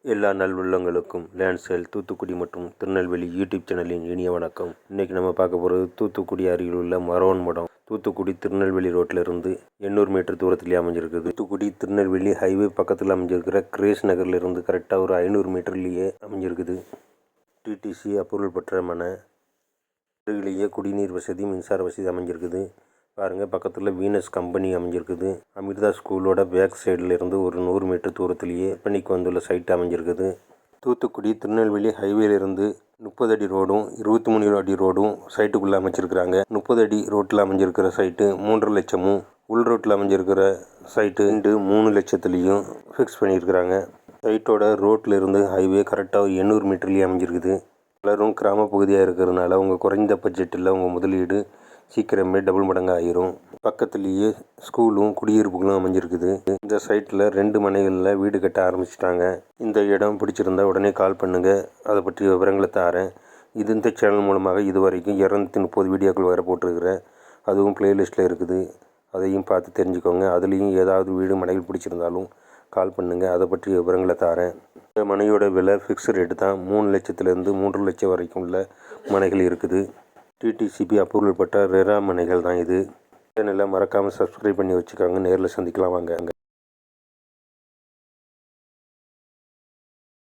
எல்லா நல்வுள்ளங்களுக்கும் land sale Thoothukudi மற்றும் Tirunelveli YouTube சேனலின் இனிய வணக்கம். இன்றைக்கி நம்ம பார்க்க போகிறது தூத்துக்குடி அருகில் உள்ள மரவன் மடம். தூத்துக்குடி திருநெல்வேலி ரோட்டில் இருந்து 800 மீட்டர் தூரத்திலே அமைஞ்சிருக்குது. தூத்துக்குடி திருநெல்வேலி ஹைவே பக்கத்தில் அமைஞ்சிருக்கிற கிரேஸ் நகரில் இருந்து கரெக்டாக ஒரு 500 மீட்டர்லேயே அமைஞ்சிருக்குது. டிடிசி அப்ரூவல் பெற்ற மனை. அருகிலேயே குடிநீர் வசதி, மின்சார வசதி அமைஞ்சிருக்குது. பாருங்கள், பக்கத்தில் வீனஸ் கம்பெனி அமைஞ்சிருக்குது. அமிர்தா ஸ்கூலோட பேக் சைடில் இருந்து ஒரு 100 மீட்டர் தூரத்திலேயே கம்பெனிக்கு வந்துள்ள சைட் அமைஞ்சிருக்குது. தூத்துக்குடி திருநெல்வேலி ஹைவேலிருந்து 30 அடி ரோடும் 23 அடி ரோடும் சைட்டுக்குள்ளே அமைச்சிருக்கிறாங்க. 30 அடி ரோட்டில் அமைஞ்சிருக்கிற சைட்டு 3.5 லட்சமும், உள் ரோட்டில் அமைஞ்சிருக்கிற சைட்டு 3 லட்சத்துலேயும் ஃபிக்ஸ் பண்ணியிருக்கிறாங்க. சைட்டோட ரோட்டில் இருந்து ஹைவே கரெக்டாக 800 மீட்டர்லேயே அமைஞ்சிருக்குது. பலரும் கிராம பகுதியாக இருக்கிறதுனால உங்கள் குறைந்த பட்ஜெட்டில் உங்கள் முதலீடு சீக்கிரமே டபுள் மடங்கு ஆயிரும். பக்கத்துலேயே ஸ்கூலும் குடியிருப்புகளும் அமைஞ்சிருக்குது. இந்த சைட்டில் 2 மனைகளில் வீடு கட்ட ஆரம்பிச்சிட்டாங்க. இந்த இடம் பிடிச்சிருந்தா உடனே கால் பண்ணுங்கள். அதை பற்றி விவரங்களை தாரேன். இந்த சேனல் மூலமாக இதுவரைக்கும் 230 வீடியோக்கள் வேறு போட்டிருக்கிறேன். அதுவும் பிளேலிஸ்ட்டில் இருக்குது. அதையும் பார்த்து தெரிஞ்சுக்கோங்க. அதுலேயும் ஏதாவது வீடு மனைகள் பிடிச்சிருந்தாலும் கால் பண்ணுங்கள். அதை பற்றி விவரங்களை தாரேன். இந்த மனையோட விலை ஃபிக்ஸ் ரேட்டு தான். 3 லட்சத்துலேருந்து 3 லட்சம் வரைக்கும் உள்ள மனைகள் இருக்குது. டிடிசிபி அப்ரூவல் பெற்ற ரெரா மனைகள் தான் இது. சேனலை மறக்காமல் சப்ஸ்கிரைப் பண்ணி வச்சுக்கோங்க. நேரில் சந்திக்கலாம் வாங்க.